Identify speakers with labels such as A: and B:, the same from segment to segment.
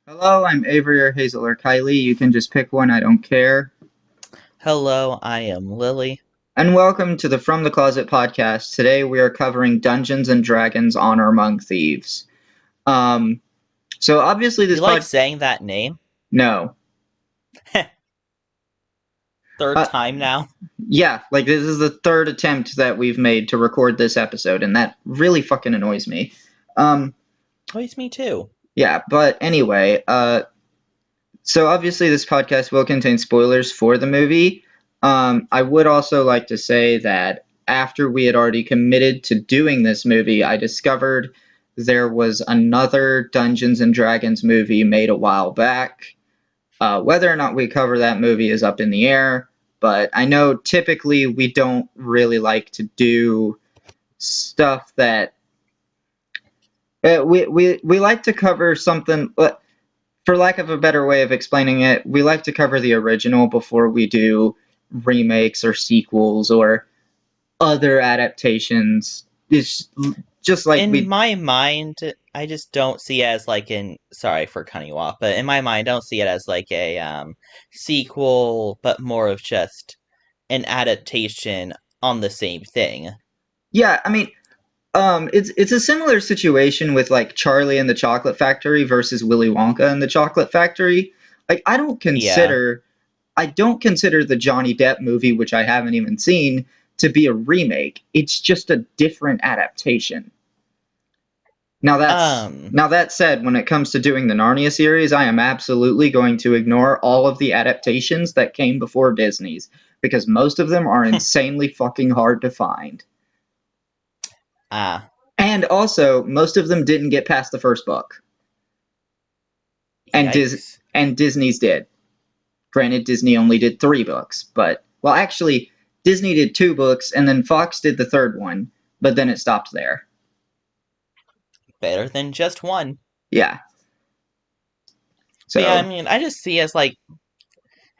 A: Hello, I'm Avery or Hazel or Kylie. You can just pick one, I don't care.
B: Hello, I am Lily.
A: And welcome to the From the Closet podcast. Today we are covering Dungeons and Dragons Honor Among Thieves. Um, so obviously this
B: You like
A: pod.
B: saying that name?
A: No.
B: Third
A: Uh,
B: time now?
A: yeah, like this is the third attempt that we've made to record this episode, and that really fucking annoys me. Um,
B: Oh, it's me too.
A: yeah, but anyway, so obviously this podcast will contain spoilers for the movie. I would also like to say that after we had already committed to doing this movie, I discovered there was another Dungeons and Dragons movie made a while back. Whether or not we cover that movie is up in the air, but I know typically we don't really like to do stuff that we like to cover something. For lack of a better way of explaining it, we like to cover the original before we do remakes or sequels or other adaptations. It's just like
B: In
A: we,
B: my mind, I just don't see it as like sorry for cutting you off, but in my mind, I don't see it as like a sequel, but more of just an adaptation on the same thing.
A: yeah, I mean, it's a similar situation with like Charlie and the Chocolate Factory versus Willy Wonka and the Chocolate Factory. Like,
B: Yeah.
A: I don't consider the Johnny Depp movie, which I haven't even seen, to be a remake. It's just a different adaptation.
B: Um,
A: Now that said, when it comes to doing the Narnia series, I am absolutely going to ignore all of the adaptations that came before Disney's because most of them are insanely fucking hard to find.
B: ah,
A: And also, most of them didn't get past the first book, and
B: yikes.
A: Disney's did. Granted, Disney only did 3 books, but well, actually, Disney did 2 books, and then Fox did the third one, but then it stopped there.
B: Better than just one.
A: Yeah.
B: But yeah, I
A: So
B: mean, I just see as like,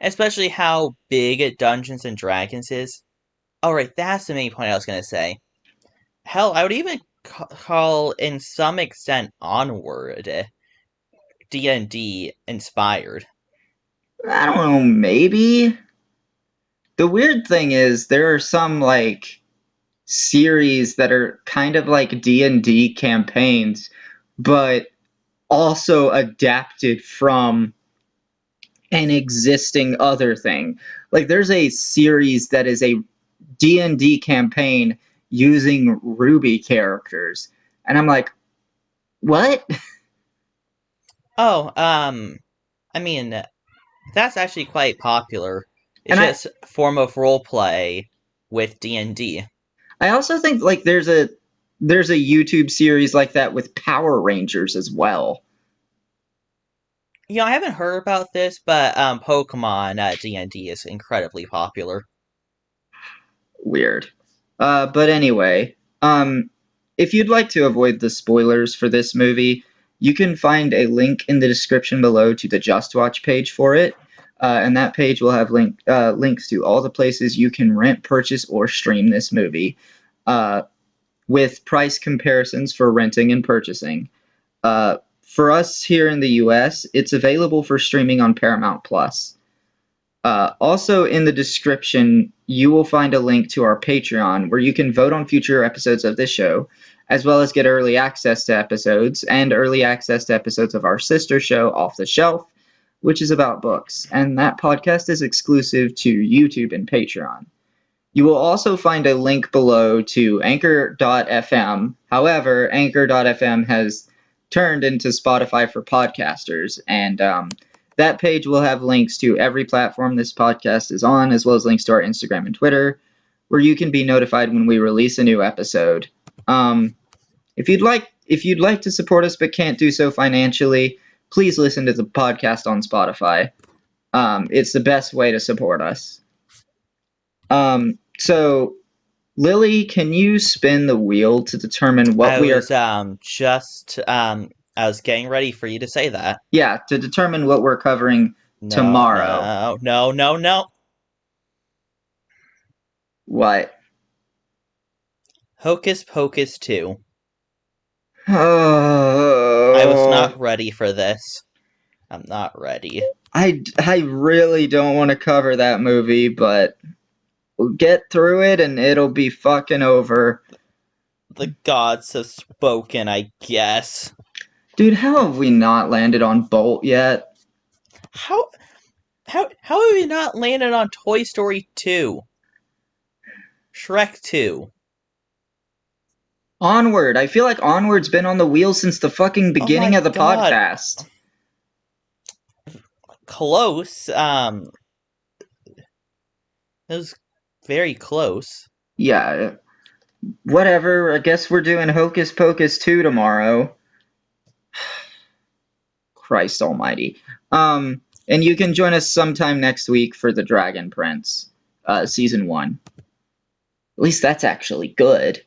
B: especially how big Dungeons and Dragons is. Oh, right, that's the main point I was gonna say. Hell, I would even call, in some extent, Onward D&D inspired.
A: I don't know, maybe. The weird thing is there are some like series that are kind of like D&D campaigns, but also adapted from an existing other thing. Like there's a series that is a D&D campaign using Ruby characters. And I'm like, "What?"
B: Oh, I mean, that's actually quite popular. It's
A: And
B: just a form of roleplay with D&D.
A: I also think like there's a YouTube series like that with Power Rangers as well.
B: You know, I haven't heard about this, but Pokemon D&D is incredibly popular.
A: Weird. But anyway, if you'd like to avoid the spoilers for this movie, you can find a link in the description below to the Just Watch page for it. And that page will have links to all the places you can rent, purchase, or stream this movie, uh, with price comparisons for renting and purchasing. For us here in the US, it's available for streaming on Paramount Plus. Also, in the description, you will find a link to our Patreon where you can vote on future episodes of this show, as well as get early access to episodes and early access to episodes of our sister show, Off the Shelf, which is about books. And that podcast is exclusive to YouTube and Patreon. You will also find a link below to Anchor.fm. However, Anchor.fm has turned into Spotify for podcasters, and that page will have links to every platform this podcast is on, as well as links to our Instagram and Twitter, where you can be notified when we release a new episode. Um, if you'd like to support us but can't do so financially, please listen to the podcast on Spotify. It's the best way to support us. So Lily, can you spin the wheel to determine what
B: I
A: we are,
B: was just I was getting ready for you to say that.
A: yeah, to determine what we're covering
B: No,
A: tomorrow?
B: no, no, no, no.
A: What?
B: Hocus Pocus 2. I was
A: Oh,
B: not ready for this. I'm not ready.
A: I really don't want to cover that movie, but we'll get through it and it'll be fucking over.
B: The gods have spoken, I guess.
A: Dude, how have we not landed on Bolt yet?
B: How how have we not landed on Toy Story 2? Shrek 2.
A: Onward. I feel like Onward's been on the wheel since the fucking
B: Oh
A: beginning
B: my
A: of the
B: god.
A: podcast.
B: Close. It was very close.
A: Yeah, whatever. I guess we're doing Hocus Pocus 2 tomorrow. Christ almighty. And you can join us sometime next week for The Dragon Prince, season 1. At least that's actually good.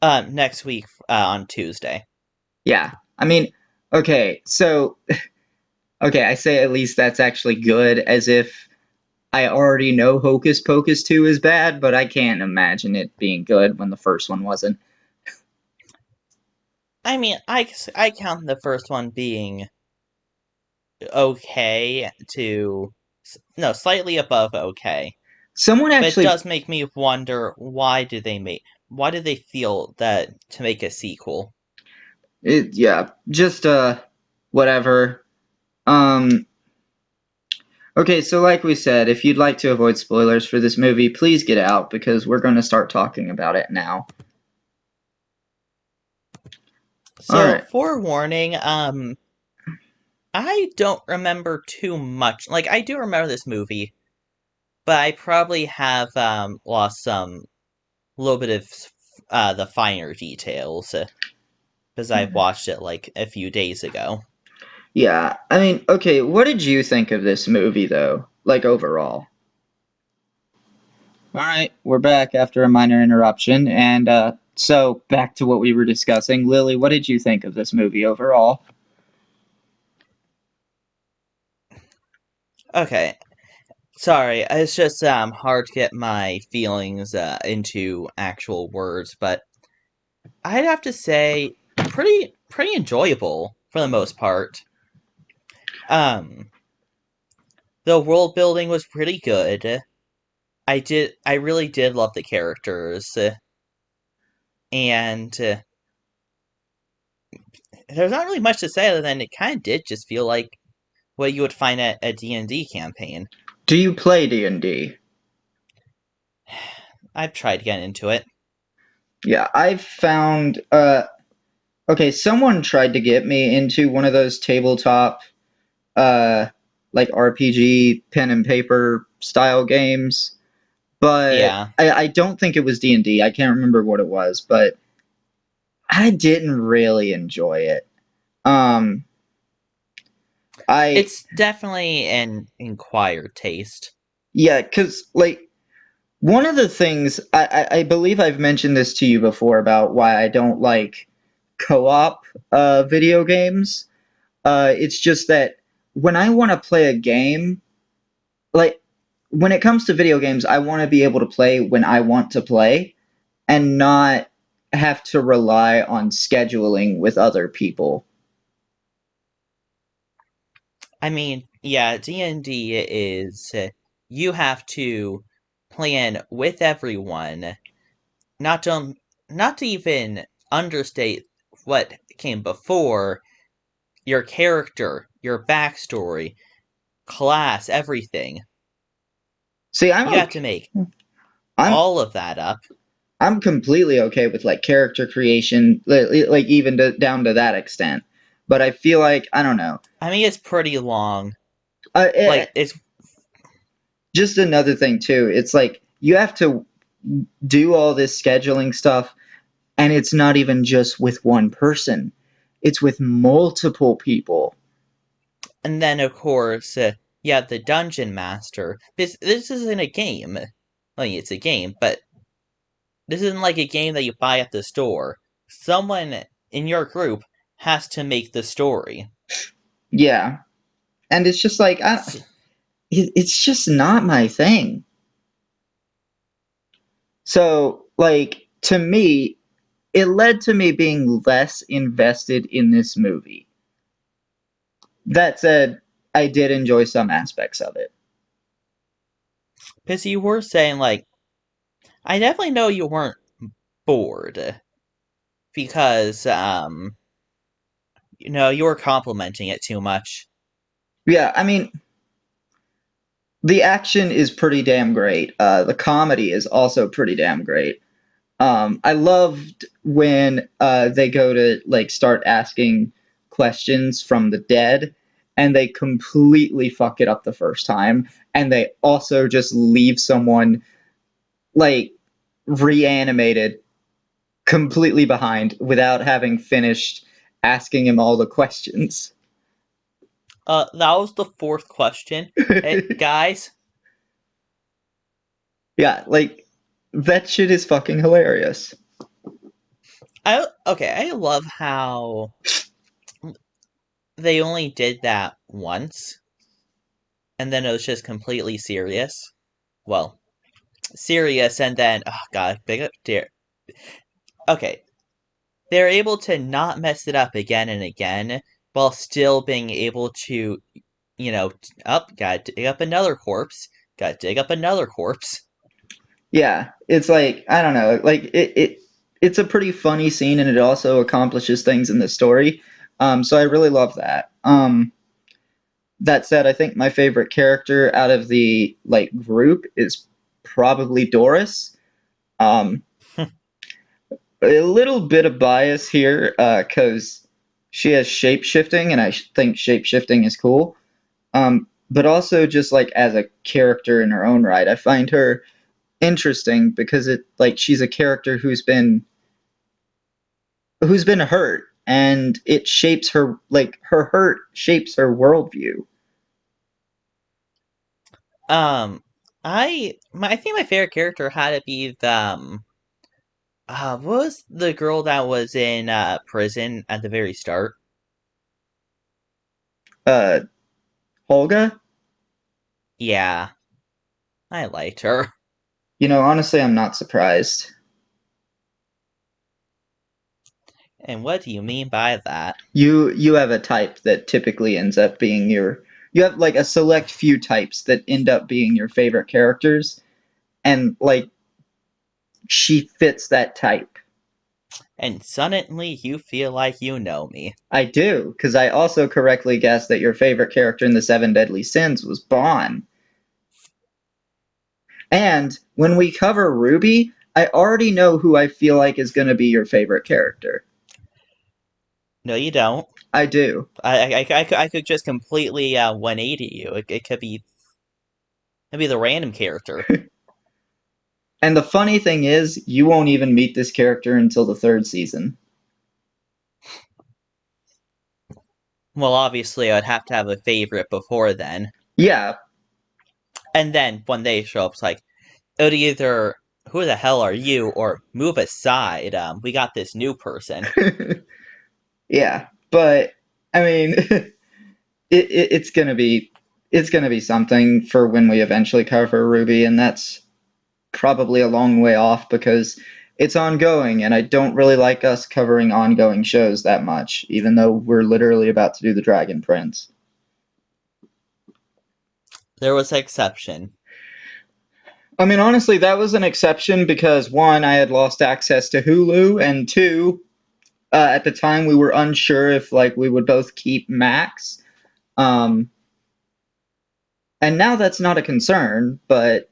B: Next week on Tuesday.
A: Yeah. I mean, okay, so okay, I say at least that's actually good as if I already know Hocus Pocus 2 is bad, but I can't imagine it being good when the first one wasn't.
B: I mean, I count the first one being okay to no, slightly above okay.
A: Someone
B: But it
A: actually
B: does make me wonder why did they feel that to make a sequel?
A: yeah, just whatever. Um okay, so like we said, if you'd like to avoid spoilers for this movie, please get out because we're going to start talking about it now. All
B: So,
A: right.
B: forewarning, I don't remember too much. Like I do remember this movie, but I probably have lost some little bit of the finer details because I watched it like a few days ago.
A: Yeah. I mean, okay, what did you think of this movie though? Like overall? All right, we're back after a minor interruption and so back to what we were discussing. Lily, what did you think of this movie overall?
B: Okay, sorry, it's just hard to get my feelings into actual words, but I'd have to say pretty enjoyable for the most part. Um, the world building was pretty good. I really did love the characters, and there's not really much to say other than it kind of did just feel like what you would find at a D&D campaign.
A: Do you play D&D?
B: I've tried to get into it.
A: Yeah, I've found okay, someone tried to get me into one of those tabletop uh like RPG pen and paper style games, but
B: Yeah.
A: I don't think it was D&D. I can't remember what it was, but I didn't really enjoy it. Um I
B: It's definitely an inquired taste.
A: yeah, 'cause like one of the things I believe I've mentioned this to you before about why I don't like co-op video games. It's just that when I want to play a game, like when it comes to video games, I want to be able to play when I want to play and not have to rely on scheduling with other people.
B: I mean, yeah, D&D is you have to plan with everyone, not to not to even understate what came before your character, your backstory, class, everything.
A: See,
B: You have to make
A: I'm
B: all of that up.
A: I'm completely okay with like character creation, like even down to that extent. But I feel like I don't know.
B: I mean, it's pretty long.
A: Uh,
B: Like,
A: it,
B: it's
A: just another thing too. It's like you have to do all this scheduling stuff, and it's not even just with one person. It's with multiple people.
B: and then of course, you have the dungeon master. This isn't a game. I mean, it's a game, but this isn't like a game that you buy at the store. Someone in your group has to make the story.
A: Yeah, and it's just like it's just not my thing. So like to me, it led to me being less invested in this movie. That said, I did enjoy some aspects of it.
B: Because you were saying, like, I definitely know you weren't bored. Because, you were complimenting it too much.
A: Yeah, I mean, the action is pretty damn great. The comedy is also pretty damn great. I loved when they go to like start asking questions from the dead, and they completely fuck it up the first time, and they also just leave someone like reanimated completely behind without having finished asking him all the questions.
B: That was the fourth question. Hey, guys,
A: Yeah, like that shit is fucking hilarious.
B: I love how they only did that once, and then it was just completely serious. Well, serious, and then, oh god, big up, dear. Okay, they're able to not mess it up again and again, while still being able to, gotta dig up another corpse, gotta dig up another corpse.
A: Yeah, it's like I don't know, like it's a pretty funny scene, and it also accomplishes things in the story. So I really love that. That said, I think my favorite character out of the like group is probably Doris. Um, a little bit of bias here because she has shape shifting, and I think shape shifting is cool. But also just like as a character in her own right, I find her interesting because it like she's a character who's been hurt, and it shapes her like her hurt shapes her worldview.
B: I think my favorite character had to be the what was the girl that was in prison at the very start?
A: Uh, Holga,
B: Yeah, I liked her.
A: honestly, I'm not surprised.
B: And what do you mean by that?
A: You have a type that typically ends up being you have like a select few types that end up being your favorite characters, and like she fits that type.
B: And suddenly you feel like you know me.
A: I do, because I also correctly guessed that your favorite character in the Seven Deadly Sins was Bond. And when we cover Ruby, I already know who I feel like is going to be your favorite character.
B: No, you don't.
A: I do.
B: I could just completely 180 you. It could be the random character.
A: And the funny thing is, you won't even meet this character until the third season.
B: Well, obviously, I'd have to have a favorite before then.
A: Yeah.
B: And then when they show up, it's like, it would either, who the hell are you, or move aside. We got this new person.
A: Yeah. But I mean, it's gonna be something for when we eventually cover Ruby, and that's probably a long way off because it's ongoing, and I don't really like us covering ongoing shows that much, even though we're literally about to do the Dragon Prince.
B: There was an exception.
A: I mean, honestly, that was an exception because one, I had lost access to Hulu, and two, at the time we were unsure if like we would both keep Max. Um, and now that's not a concern, but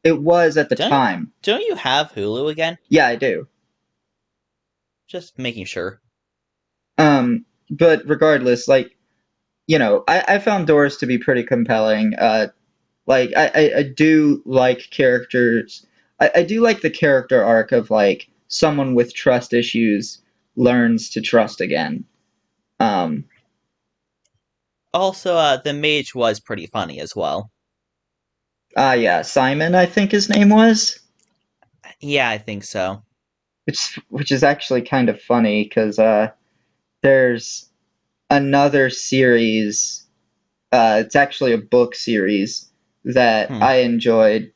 A: it was at the
B: Don't you,
A: time.
B: don't you have Hulu again?
A: Yeah, I do.
B: Just making sure.
A: But regardless, like I found Doris to be pretty compelling. Like I do like characters. I do like the character arc of like someone with trust issues learns to trust again. Um,
B: Also, the mage was pretty funny as well.
A: yeah, Simon, I think his name was,
B: Yeah, I think so.
A: which is actually kind of funny because there's another series. It's actually a book series that
B: Hmm.
A: I enjoyed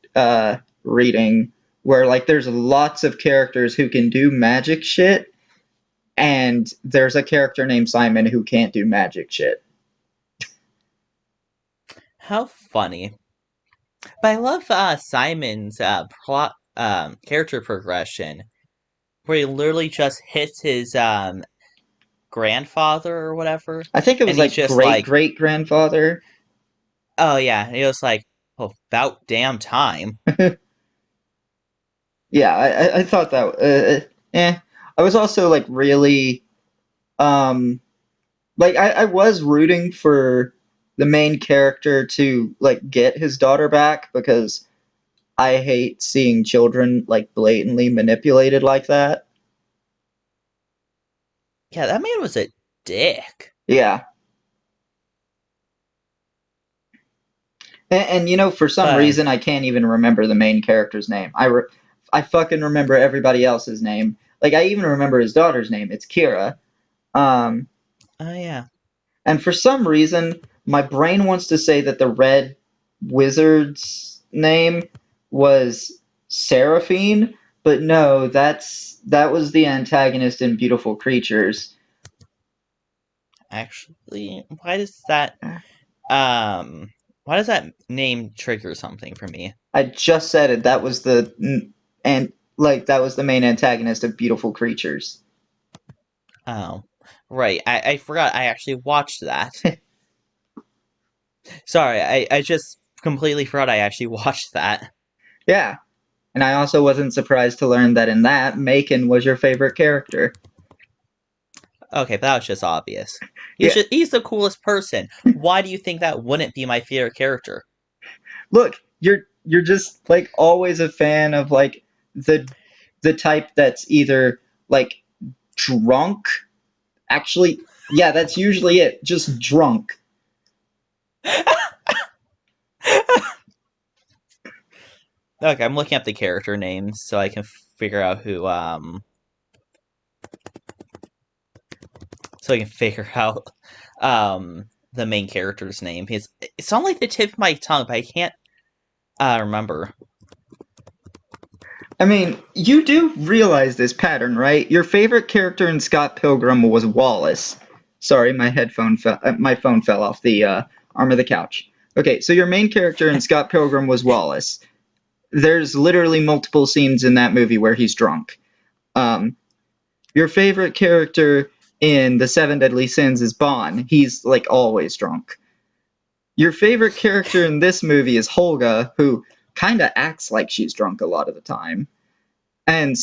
A: reading, where like there's lots of characters who can do magic shit, and there's a character named Simon who can't do magic shit.
B: How funny. But I love Simon's plot character progression, where he literally just hits his grandfather or whatever,
A: I think it was
B: and he's
A: like
B: just
A: great
B: like,
A: great grandfather.
B: "Oh yeah," and he was like, "Oh, about damn time."
A: Yeah, I thought that. I was also like really um like I was rooting for the main character to like get his daughter back because I hate seeing children like blatantly manipulated like that.
B: Yeah, that man was a dick.
A: Yeah, and you know, for some
B: But
A: reason I can't even remember the main character's name. I fucking remember everybody else's name. Like I even remember his daughter's name. It's Kira. Um,
B: oh yeah,
A: and for some reason, my brain wants to say that the red wizard's name was Seraphine, but no, that was the antagonist in Beautiful Creatures.
B: actually, um why does that name trigger something for me?
A: I just said it. That was and like that was the main antagonist of Beautiful Creatures.
B: Oh, right. I forgot I actually watched that. Sorry, I just completely forgot I actually watched that.
A: Yeah, and I also wasn't surprised to learn that in that Macon was your favorite character.
B: Okay, but that was just obvious.
A: Yeah,
B: He's the coolest person. Why do you think that wouldn't be my favorite character?
A: look, you're just like always a fan of like the the type that's either like drunk. Actually, yeah, that's usually it. Just drunk.
B: Okay, I'm looking up the character names so I can figure out who so I can figure out the main character's name. It's on like the tip of my tongue, but I can't remember.
A: I mean, you do realize this pattern, right? Your favorite character in Scott Pilgrim was Wallace. Sorry, my phone fell off the arm of the couch. Okay, so your main character in Scott Pilgrim was Wallace. There's literally multiple scenes in that movie where he's drunk. Um, your favorite character in The Seven Deadly Sins is Bond. He's like always drunk. Your favorite character in this movie is Holga, who kind of acts like she's drunk a lot of the time. And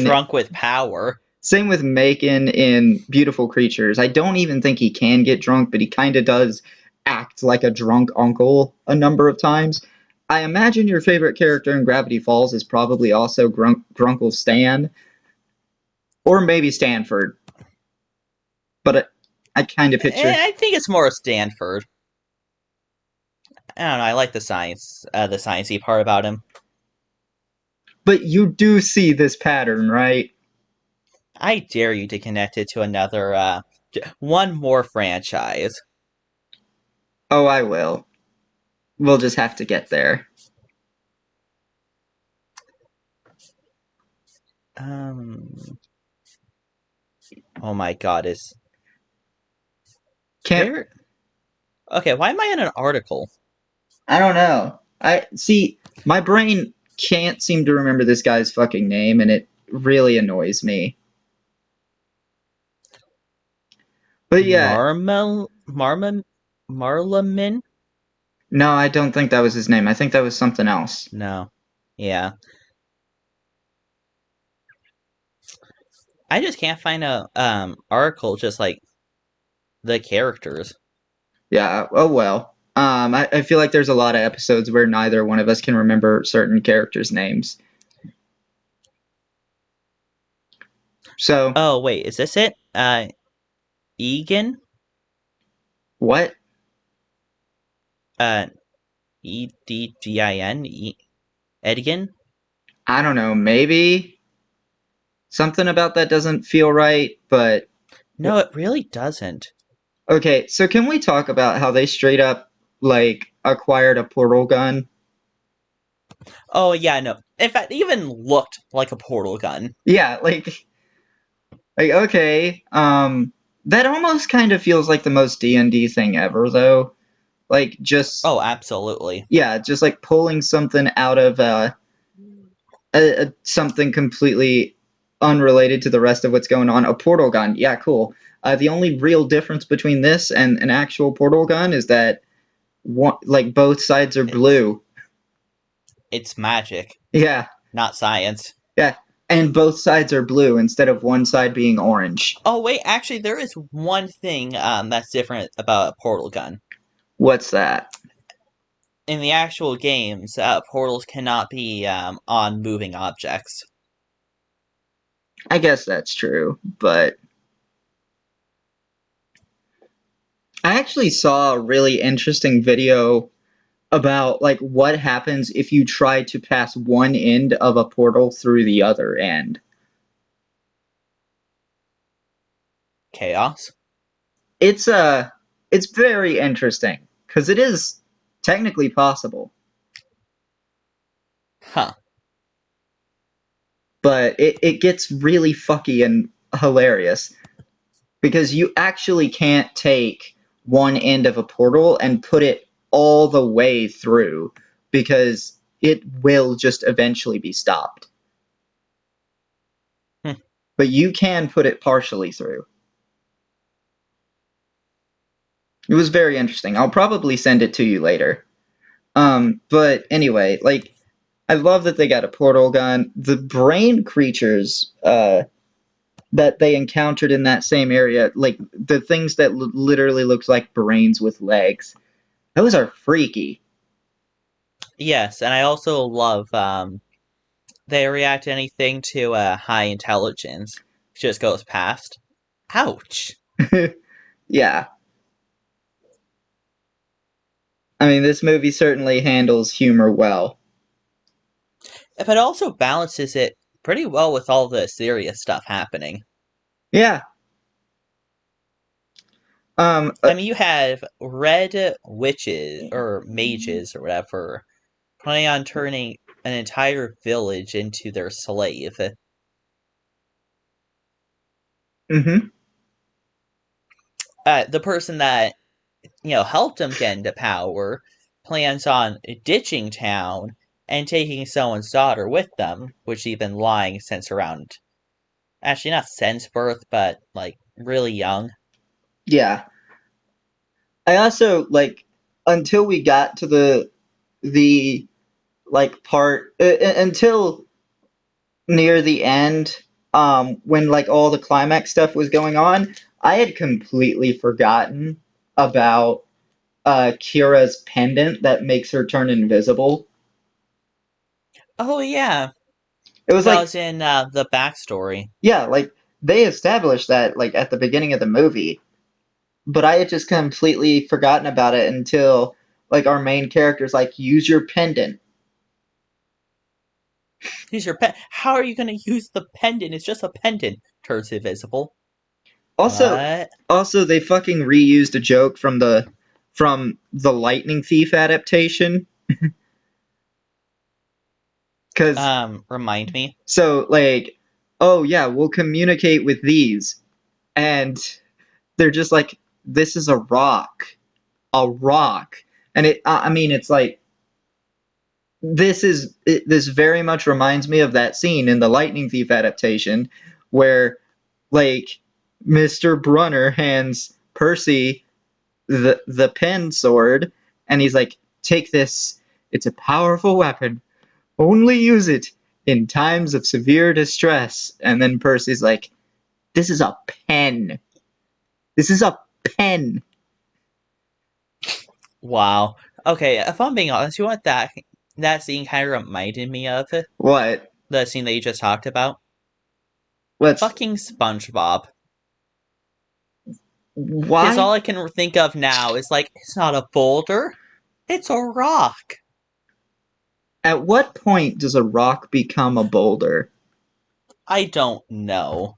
B: Drunk with power.
A: Same with Macon in Beautiful Creatures. I don't even think he can get drunk, but he kind of does act like a drunk uncle a number of times. I imagine your favorite character in Gravity Falls is probably also Grunkle Stan, or maybe Stanford. But I kind of picture.
B: I think it's more Stanford. I don't know. I like the sciencey part about him.
A: But you do see this pattern, right?
B: I dare you to connect it to another, one more franchise.
A: Oh, I will. We'll just have to get there.
B: Um. Oh my God, is
A: Can't.
B: where? Okay, why am I in an article?
A: I don't know. I see. My brain can't seem to remember this guy's fucking name, and it really annoys me. But yeah,
B: Marmon, Marlamin?
A: no, I don't think that was his name. I think that was something else.
B: No. Yeah. I just can't find a article just like the characters.
A: Yeah. Oh well. I feel like there's a lot of episodes where neither one of us can remember certain characters' names. So
B: Oh wait, is this it? Egan?
A: what?
B: Uh, Edgin? Edgin?
A: I don't know. Maybe something about that doesn't feel right. But
B: No, it really doesn't.
A: okay. So can we talk about how they straight up like acquired a portal gun?
B: Oh yeah, no. In fact, it even looked like a portal gun.
A: Yeah. Like okay. That almost kind of feels like the most D&D thing ever, though. Like just
B: Oh, absolutely.
A: yeah, just like pulling something out of something completely unrelated to the rest of what's going on. A portal gun, yeah, cool. The only real difference between this and an actual portal gun is that like both sides are
B: It's
A: blue.
B: it's magic,
A: Yeah,
B: not science.
A: yeah, and both sides are blue instead of one side being orange.
B: Oh wait, actually, there is one thing that's different about a portal gun.
A: What's that?
B: In the actual games, portals cannot be on moving objects.
A: I guess that's true, but I actually saw a really interesting video about like what happens if you try to pass one end of a portal through the other end.
B: Chaos.
A: It's it's very interesting because it is technically possible,
B: Huh.
A: but it gets really fucky and hilarious because you actually can't take one end of a portal and put it all the way through because it will just eventually be stopped.
B: Hmm.
A: But you can put it partially through. It was very interesting. I'll probably send it to you later. But anyway, like I love that they got a portal gun. The brain creatures that they encountered in that same area, like the things that literally looked like brains with legs, those are freaky.
B: Yes, and I also love they react to anything to high intelligence. Just goes past. Ouch.
A: Yeah, I mean this movie certainly handles humor well.
B: But it also balances it pretty well with all the serious stuff happening.
A: Yeah. Um. Uh,
B: I mean, you have red witches or mages or whatever planning on turning an entire village into their slave.
A: mhm.
B: The person that helped him get into power plans on ditching town and taking someone's daughter with them, which he's been lying since around actually not since birth, but like really young.
A: Yeah. I also like until we got to the like part until near the end, when like all the climax stuff was going on, I had completely forgotten about Kira's pendant that makes her turn invisible.
B: Oh yeah,
A: It was
B: that
A: like,
B: was in the backstory.
A: yeah, like they established that like at the beginning of the movie, but I had just completely forgotten about it until like our main character's like, use your pendant.
B: Use your pen. How are you going to use the pendant? It's just a pendant. Turns invisible.
A: Also,
B: What?
A: they fucking reused a joke from the Lightning Thief adaptation. Because
B: Remind me.
A: so like, oh yeah, we'll communicate with these, and they're just like, this is a rock, and I mean, it's like this very much reminds me of that scene in the Lightning Thief adaptation where like Mr. Brunner hands Percy the pen sword, and he's like, take this. It's a powerful weapon. Only use it in times of severe distress. And then Percy's like, this is a pen. This is a pen.
B: Wow. Okay, if I'm being honest, you know what that scene kind of reminded me of?
A: What?
B: The scene that you just talked about?
A: Let's.
B: Fucking SpongeBob. Because
A: Why?
B: all I can think of now is like, it's not a boulder, it's a rock.
A: At what point does a rock become a boulder?
B: I don't know.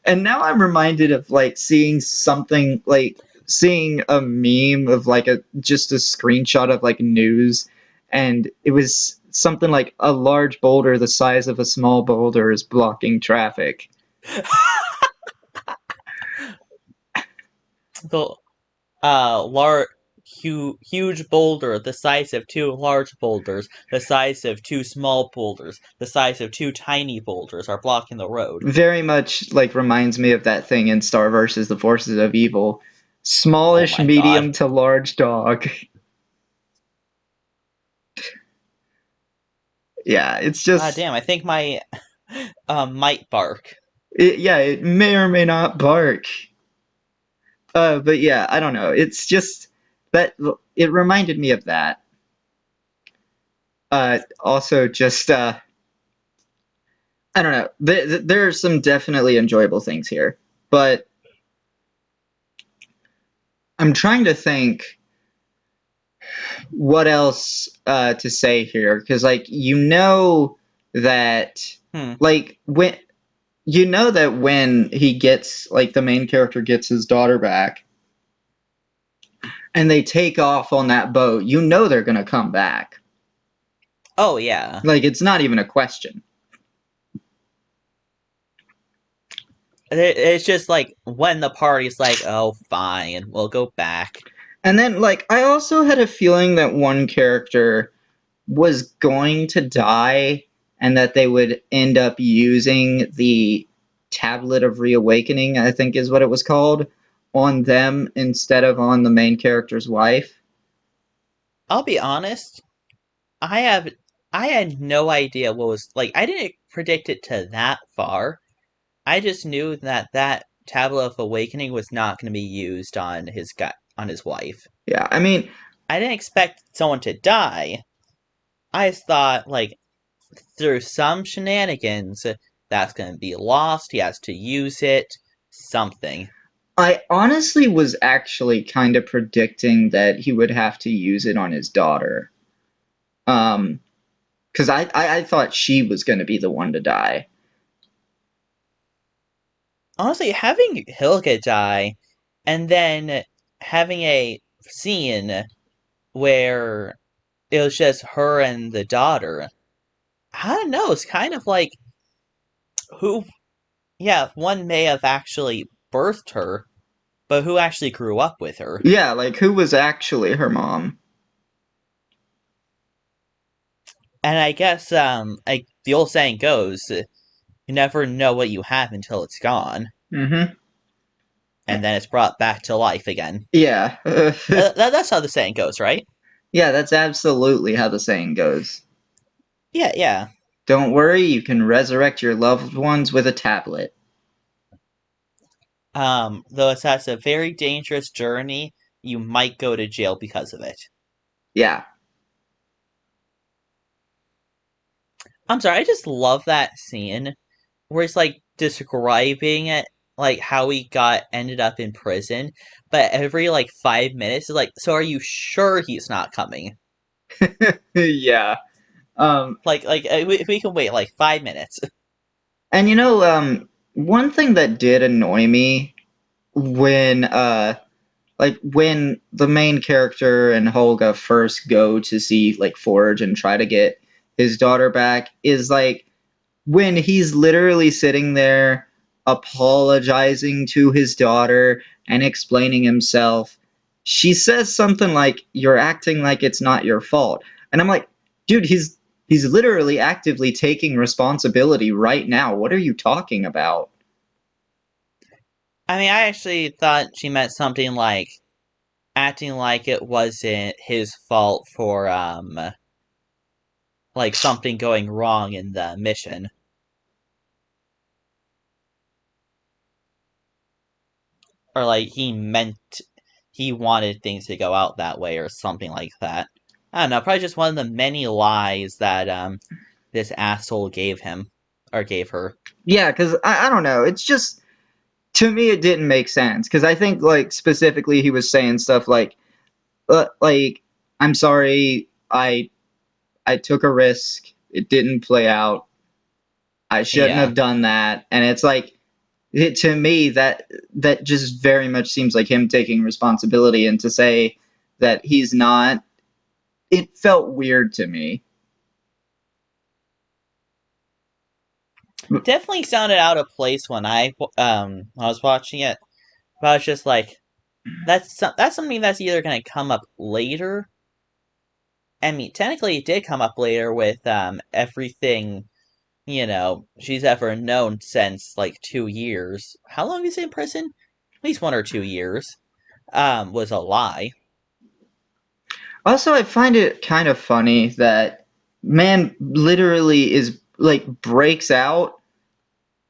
A: And now I'm reminded of like seeing something like seeing a meme of like a just a screenshot of like news, and it was something like a large boulder the size of a small boulder is blocking traffic.
B: The Lar huge boulder the size of two large boulders, the size of two small boulders, the size of two tiny boulders are blocking the road.
A: Very much like reminds me of that thing in Star versus the Forces of Evil.
B: Oh
A: Smallish,
B: my god.
A: medium to large dog. Yeah, it's
B: Ah,
A: just
B: damn, I think my might bark.
A: yeah, it may or may not bark. But yeah, I don't know. It's just that it reminded me of that. Also, just I don't know. There are some definitely enjoyable things here, but I'm trying to think what else to say here because, like, that,
B: Hmm.
A: like, when he gets like the main character gets his daughter back and they take off on that boat, they're gonna come back.
B: Oh yeah.
A: Like, it's not even a question.
B: It's just like when the party's like, oh fine, we'll go back.
A: And then, like, I also had a feeling that one character was going to die and that they would end up using the Tablet of Reawakening, I think is what it was called, on them instead of on the main character's wife.
B: I'll be honest, I have I had no idea what was like I didn't predict it to that far. I just knew that that Tablet of Awakening was not going to be used on on his wife.
A: Yeah, I mean,
B: I didn't expect someone to die. I thought like through some shenanigans that's going to be lost, he has to use it, something.
A: I honestly was actually kind of predicting that he would have to use it on his daughter. Um, because I thought she was going to be the one to die.
B: Honestly, having Hilga die and then having a scene where it was just her and the daughter. I don't know. It's kind of like who, yeah, one may have actually birthed her, but who actually grew up with her?
A: Yeah, like, who was actually her mom?
B: And I guess, like the old saying goes, you never know what you have until it's gone,
A: Mm-hmm.
B: and then it's brought back to life again.
A: Yeah.
B: That's how the saying goes, right?
A: Yeah, that's absolutely how the saying goes.
B: Yeah, yeah.
A: Don't worry, you can resurrect your loved ones with a tablet.
B: Though that's a very dangerous journey, you might go to jail because of it.
A: Yeah.
B: I'm sorry, I just love that scene where it's like describing it, like how he got ended up in prison, but every like 5 minutes is like, so are you sure he's not coming?
A: Yeah. Um,
B: We can wait like 5 minutes.
A: and one thing that did annoy me when when the main character and Holga first go to see like Forge and try to get his daughter back is like when he's literally sitting there apologizing to his daughter and explaining himself, she says something like, "You're acting like it's not your fault." And I'm like, dude, he's literally actively taking responsibility right now. What are you talking about?
B: I mean, I actually thought she meant something like acting like it wasn't his fault for like something going wrong in the mission, or like he wanted things to go out that way or something like that. I don't know, probably just one of the many lies that this asshole gave him or gave her.
A: Yeah, because I don't know. It's just to me it didn't make sense because I think like specifically he was saying stuff like I'm sorry, I took a risk. It didn't play out. I shouldn't
B: Yeah.
A: have done that. And it's like to me that just very much seems like him taking responsibility, and to say that he's not, it felt weird to me.
B: Definitely sounded out of place when I was watching it. But I was just like, that's something that's either going to come up later. I mean, technically, it did come up later with everything she's ever known since like 2 years. How long is he in prison? At least 1 or 2 years. Was a lie.
A: Also, I find it kind of funny that man literally is like breaks out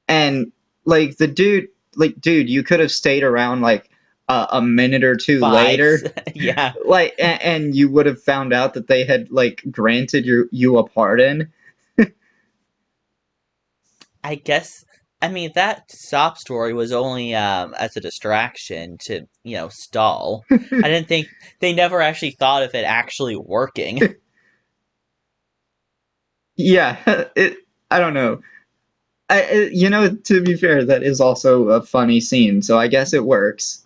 A: and like the dude, like dude, you could have stayed around like a minute or two
B: Five.
A: later,
B: Yeah,
A: like, and you would have found out that they had like granted you a pardon.
B: I guess. I mean, that sob story was only as a distraction to stall. I didn't think they never actually thought of it actually working.
A: Yeah, it. I don't know. To be fair, that is also a funny scene, so I guess it works.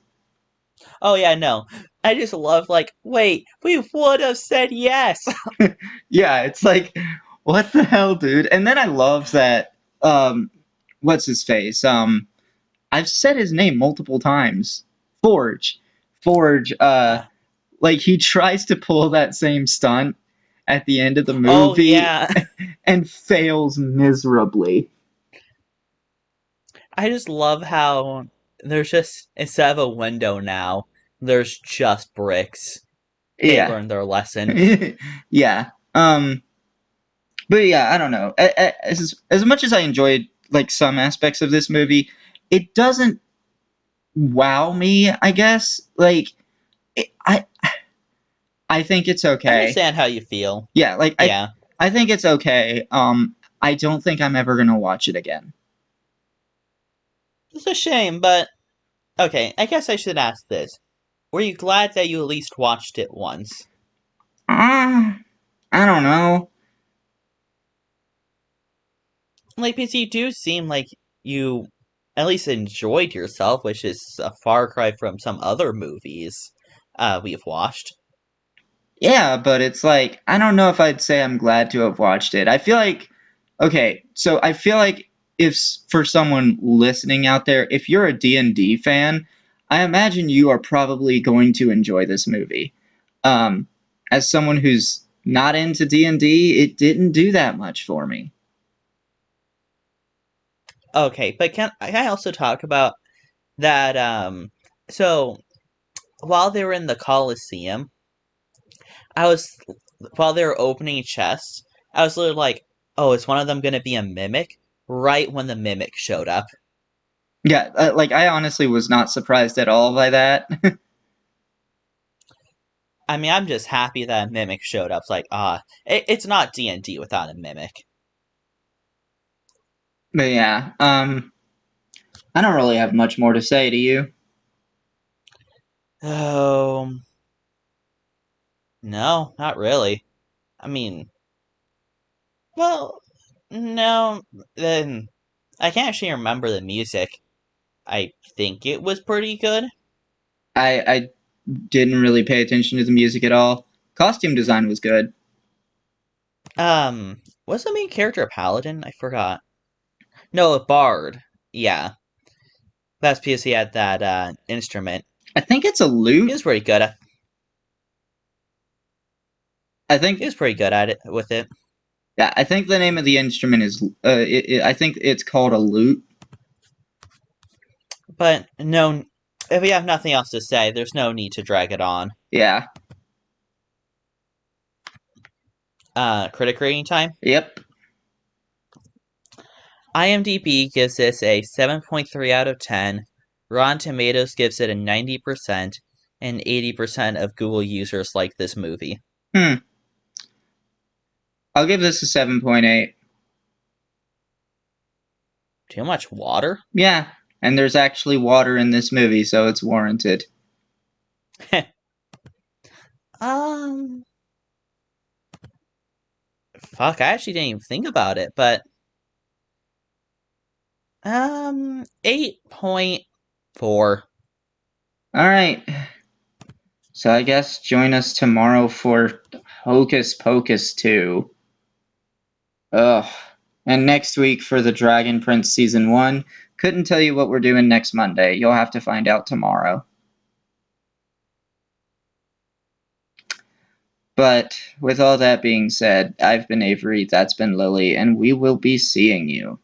B: Oh yeah, no. I just love like, wait, we would have said yes.
A: Yeah, it's like, what the hell, dude? And then I love that. What's his face? I've said his name multiple times. Forge, Forge.
B: Uh,
A: Like he tries to pull that same stunt at the end of the
B: oh
A: movie
B: yeah.
A: and fails miserably.
B: I just love how there's just instead of a window now, there's just bricks. They
A: Yeah,
B: learned their lesson.
A: yeah. But yeah, I don't know. As much as I enjoyed like some aspects of this movie, it doesn't wow me. I guess it, I I think it's
B: I
A: okay.
B: understand how you feel.
A: Yeah,
B: Yeah.
A: I think it's okay. I don't think I'm ever gonna watch it again.
B: It's a shame, but okay, I guess I should ask this. Were you glad that you at least watched it once?
A: I don't know.
B: Like, because you do seem like you at least enjoyed yourself, which is a far cry from some other movies we've watched.
A: Yeah, but it's like I don't know if I'd say I'm glad to have watched it. I feel like okay, so I feel like if for someone listening out there, if you're a D&D fan, I imagine you are probably going to enjoy this movie. Um, as someone who's not into D&D, it didn't do that much for me.
B: Okay, but can I also talk about that? So while they were in the Coliseum, I was while they were opening chests, I was literally like, "Oh, is one of them gonna be a mimic?" Right when the mimic showed up.
A: Yeah, like I honestly was not surprised at all by that.
B: I mean, I'm just happy that a mimic showed up. It's like, it's not D&D without a mimic.
A: But yeah, I don't really have much more to say to you.
B: Oh, no, not really. I mean, well, no, then I can't actually remember the music. I think it was pretty good.
A: I didn't really pay attention to the music at all. Costume design was good.
B: Was the main character a paladin? I forgot. No, a bard. Yeah, that's because he had that instrument.
A: I think it's a
B: He
A: lute.
B: was pretty good.
A: I
B: He
A: think
B: was pretty good at it with it.
A: yeah, I think the name of the instrument is I think it's called a lute.
B: But no, if we have nothing else to say, there's no need to drag it on.
A: Yeah.
B: Critic rating time.
A: Yep.
B: IMDb gives this a 7.3 out of 10. Rotten Tomatoes gives it a 90%, and 80% of Google users like this movie.
A: Hmm. I'll give this a 7.8.
B: Too much water?
A: Yeah, and there's actually water in this movie, so it's warranted.
B: um, fuck, I actually didn't even think about it, but 8.4.
A: All right. So I guess join us tomorrow for Hocus Pocus 2. Ugh. And next week for the Dragon Prince Season 1. Couldn't tell you what we're doing next Monday. You'll have to find out tomorrow. But with all that being said, I've been Avery, that's been Lily, and we will be seeing you.